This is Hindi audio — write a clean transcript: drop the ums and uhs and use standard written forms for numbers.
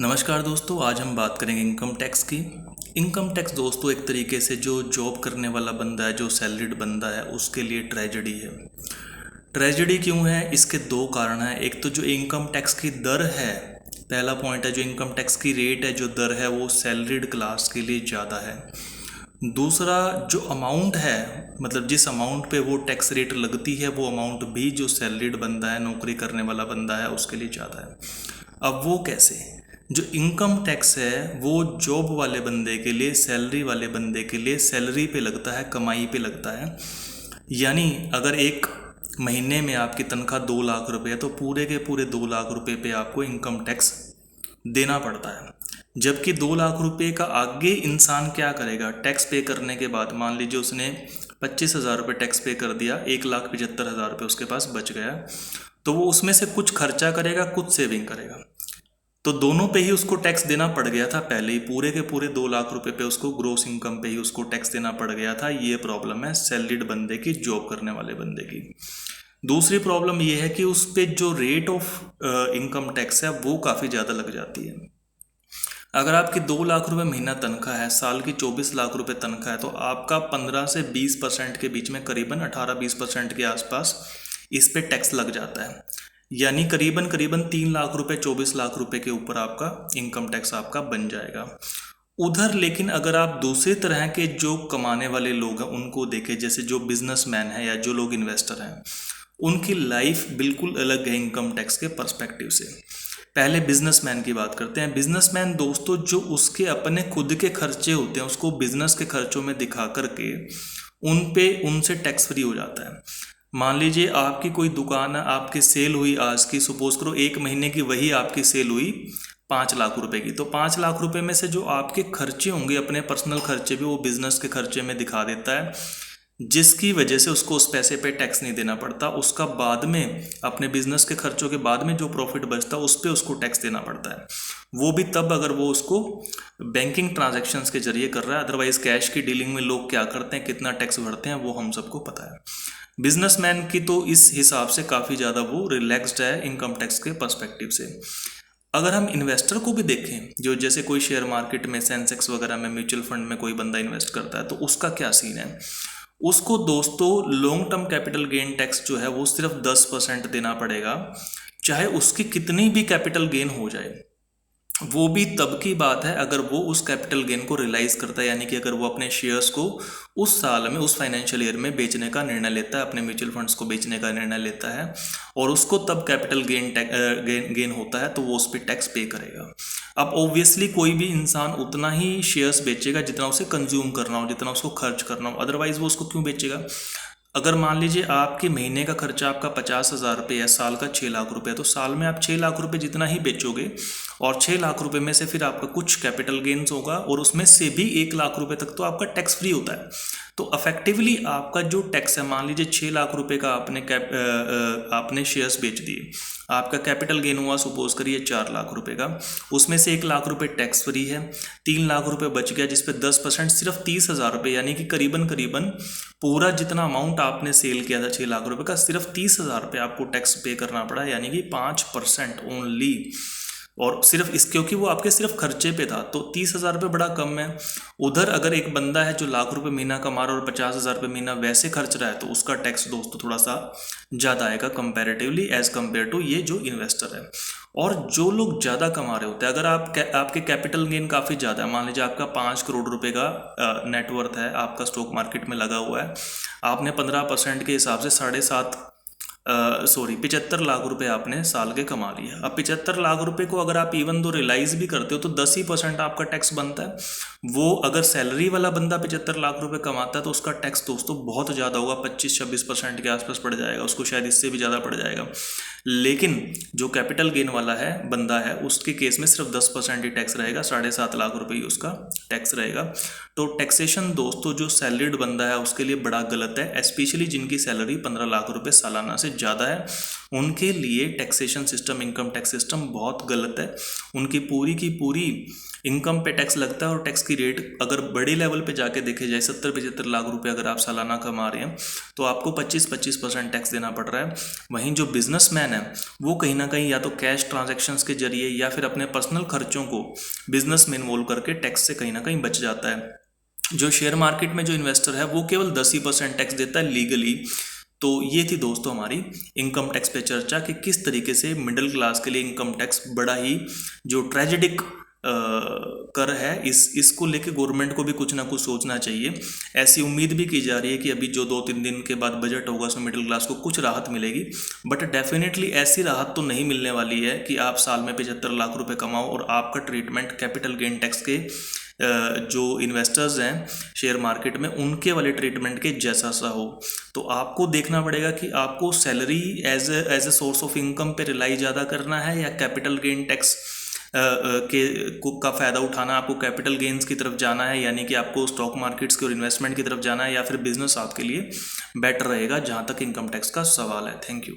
नमस्कार दोस्तों, आज हम बात करेंगे इनकम टैक्स की। इनकम टैक्स दोस्तों एक तरीके से जो जॉब करने वाला बंदा है, जो सैलरीड बंदा है, उसके लिए ट्रेजेडी है। ट्रेजेडी क्यों है? इसके दो कारण हैं। एक तो जो इनकम टैक्स की दर है, पहला पॉइंट है जो इनकम टैक्स की रेट है, जो दर है वो सैलरीड क्लास के लिए ज़्यादा है। दूसरा जो अमाउंट है, मतलब जिस अमाउंट पे वो टैक्स रेट लगती है, वो अमाउंट भी जो सैलरीड बंदा है, नौकरी करने वाला बंदा है, उसके लिए ज़्यादा है। अब वो कैसे? जो इनकम टैक्स है वो जॉब वाले बंदे के लिए, सैलरी वाले बंदे के लिए सैलरी पे लगता है, कमाई पे लगता है। यानी अगर एक महीने में आपकी तनख्वाह 2 लाख रुपए है तो पूरे के पूरे 2 लाख रुपए पे आपको इनकम टैक्स देना पड़ता है। जबकि 2 लाख रुपए का आगे इंसान क्या करेगा? टैक्स पे करने के बाद मान लीजिए उसने 25,000 रुपये टैक्स पे कर दिया, 1,75,000 रुपये उसके पास बच गया, तो वो उसमें से कुछ खर्चा करेगा, कुछ सेविंग करेगा। तो दोनों पे ही उसको टैक्स देना पड़ गया था पहले ही, पूरे के पूरे 2 लाख रुपए पे उसको ग्रोस इनकम पे ही उसको टैक्स देना पड़ गया था। ये प्रॉब्लम है सैलरीड बंदे की, जॉब करने वाले बंदे की। दूसरी प्रॉब्लम ये है कि उस पे जो रेट ऑफ इनकम टैक्स है वो काफ़ी ज़्यादा लग जाती है। अगर आपकी 2 लाख रुपए महीना तनख्वाह है, साल की 24 लाख रुपए तनख्वाह है, तो आपका 15 से 20% के बीच में, करीबन 18-20% के आसपास इस पे टैक्स लग जाता है। यानी करीबन करीबन 3 लाख रुपए, 24 लाख रुपए के ऊपर आपका इनकम टैक्स आपका बन जाएगा। उधर लेकिन अगर आप दूसरी तरह के जो कमाने वाले लोग हैं उनको देखें, जैसे जो बिजनेसमैन है या जो लोग इन्वेस्टर हैं, उनकी लाइफ बिल्कुल अलग है इनकम टैक्स के पर्सपेक्टिव से। पहले बिजनेसमैन की बात करते हैं। बिजनेसमैन दोस्तों जो उसके अपने खुद के खर्चे होते हैं उसको बिजनेस के खर्चों में दिखा करके उनसे टैक्स फ्री हो जाता है। मान लीजिए आपकी कोई दुकान है, आपकी सेल हुई आज की, सपोज करो 1 महीने की वही आपकी सेल हुई 5 लाख रुपए की, तो 5 लाख रुपए में से जो आपके खर्चे होंगे, अपने पर्सनल खर्चे भी, वो बिजनेस के खर्चे में दिखा देता है, जिसकी वजह से उसको उस पैसे पे टैक्स नहीं देना पड़ता। उसका बाद में अपने बिजनेस के खर्चों के बाद में जो प्रॉफिट बचता है उस पर उसको टैक्स देना पड़ता है। वो भी तब अगर वो उसको बैंकिंग ट्रांजैक्शंस के जरिए कर रहा है। अदरवाइज कैश की डीलिंग में लोग क्या करते हैं, कितना टैक्स भरते हैं, वो हम सबको पता है। बिजनेसमैन की तो इस हिसाब से काफ़ी ज़्यादा वो रिलैक्स्ड है इनकम टैक्स के पर्सपेक्टिव से। अगर हम इन्वेस्टर को भी देखें, जो जैसे कोई शेयर मार्केट में, सेंसेक्स वगैरह में, म्यूचुअल फंड में कोई बंदा इन्वेस्ट करता है, तो उसका क्या सीन है? उसको दोस्तों long term capital gain tax जो है वो सिर्फ 10% देना पड़ेगा, चाहे उसकी कितनी भी कैपिटल गेन हो जाए। वो भी तब की बात है अगर वो उस कैपिटल गेन को रियलाइज करता है, यानी कि अगर वो अपने शेयर्स को उस साल में, उस फाइनेंशियल ईयर में बेचने का निर्णय लेता है, अपने म्यूचुअल फंड्स को बेचने का निर्णय लेता है, और उसको तब कैपिटल गेन होता है, तो वो उस पर टैक्स पे करेगा। अब ऑब्वियसली कोई भी इंसान उतना ही शेयर्स बेचेगा जितना उसे कंज्यूम करना हो, जितना उसको खर्च करना हो, अदरवाइज वो उसको क्यों बेचेगा? अगर मान लीजिए आपके महीने का खर्चा आपका 50,000 रुपये है, साल का 6 लाख रुपये, तो साल में आप 6 लाख रुपये जितना ही बेचोगे, और 6 लाख रुपये में से फिर आपका कुछ कैपिटल गेन्स होगा, और उसमें से भी 1 लाख रुपये तक तो आपका टैक्स फ्री होता है। तो अफेक्टिवली आपका जो टैक्स है, मान लीजिए 6 लाख रुपये का आपने शेयर्स बेच दिए, आपका कैपिटल गेन हुआ सपोज करिए 4 लाख रुपये का, उसमें से 1 लाख रुपये टैक्स फ्री है, 3 लाख रुपये बच गया, जिसपे 10% सिर्फ 30,000 रुपये, यानी कि करीबन करीबन पूरा जितना अमाउंट आपने सेल किया था 6 लाख रुपये का, सिर्फ 30,000 रुपये आपको टैक्स पे करना पड़ा, यानी कि 5% ओनली। और सिर्फ इस, क्योंकि वो आपके सिर्फ खर्चे पे था, तो 30,000 रुपये बड़ा कम है। उधर अगर एक बंदा है जो लाख रुपए महीना कमा रहा है और 50,000 रुपये महीना वैसे खर्च रहा है, तो उसका टैक्स दोस्तों थोड़ा सा ज़्यादा आएगा कंपैरेटिवली एज कम्पेयर टू ये जो इन्वेस्टर है। और जो लोग ज़्यादा कमा रहे होते हैं, अगर आपके कैपिटल गेन काफ़ी ज़्यादा है, मान लीजिए आपका 5 करोड़ रुपए का नेटवर्थ है, आपका स्टॉक मार्केट में लगा हुआ है, आपने 15% के हिसाब से 75 लाख रुपए आपने साल के कमा लिया। अब 75 लाख रुपए को अगर आप इवन दो रियलाइज भी करते हो तो 10% आपका टैक्स बनता है। वो अगर सैलरी वाला बंदा 75 लाख रुपए कमाता है तो उसका टैक्स दोस्तों बहुत ज़्यादा होगा, 25-26% के आसपास पड़ जाएगा, उसको शायद इससे भी ज़्यादा पड़ जाएगा। लेकिन जो कैपिटल गेन वाला है बंदा है, उसके केस में सिर्फ 10% ही टैक्स रहेगा, 7.5 लाख रुपए ही उसका टैक्स रहेगा। तो टैक्सेशन दोस्तों जो सैलरीड बंदा है उसके लिए बड़ा गलत है, स्पेशली जिनकी सैलरी 15 लाख रुपए सालाना से ज़्यादा है, उनके लिए taxation system, income tax system बहुत गलत है। उनकी पूरी की पूरी इनकम पे टैक्स लगता है, और टैक्स की रेट अगर बड़े लेवल पे जाके देखे जाए, 70-75 लाख रुपए अगर आप सालाना कमा रहे हैं तो आपको 25% टैक्स देना पड़ रहा है। वहीं जो बिजनेसमैन है वो कहीं ना कहीं या तो कैश ट्रांजैक्शंस के जरिए या फिर अपने पर्सनल खर्चों को बिजनेस में इन्वॉल्व करके टैक्स से कहीं ना कहीं बच जाता है। जो शेयर मार्केट में जो इन्वेस्टर है वो केवल 10% टैक्स देता है लीगली। तो ये थी दोस्तों हमारी इनकम टैक्स पे चर्चा कि किस तरीके से मिडिल क्लास के लिए इनकम टैक्स बड़ा ही जो ट्रेजेडिक कर है, इसको लेके गवर्नमेंट को भी कुछ ना कुछ सोचना चाहिए। ऐसी उम्मीद भी की जा रही है कि अभी जो 2-3 दिन के बाद बजट होगा उसमें मिडिल क्लास को कुछ राहत मिलेगी, बट डेफिनेटली ऐसी राहत तो नहीं मिलने वाली है कि आप साल में 75 लाख रुपए कमाओ और आपका ट्रीटमेंट कैपिटल गेन टैक्स के जो इन्वेस्टर्स हैं शेयर मार्केट में उनके वाले ट्रीटमेंट के जैसा सा हो। तो आपको देखना पड़ेगा कि आपको salary as a source of income पे रिलाई ज़्यादा करना है या कैपिटल गेन टैक्स का फ़ायदा उठाना, आपको कैपिटल गेन्स की तरफ जाना है, यानी कि आपको स्टॉक मार्केट्स की और इन्वेस्टमेंट की तरफ जाना है, या फिर बिजनेस आपके लिए बेटर रहेगा जहाँ तक इनकम टैक्स का सवाल है। Thank you.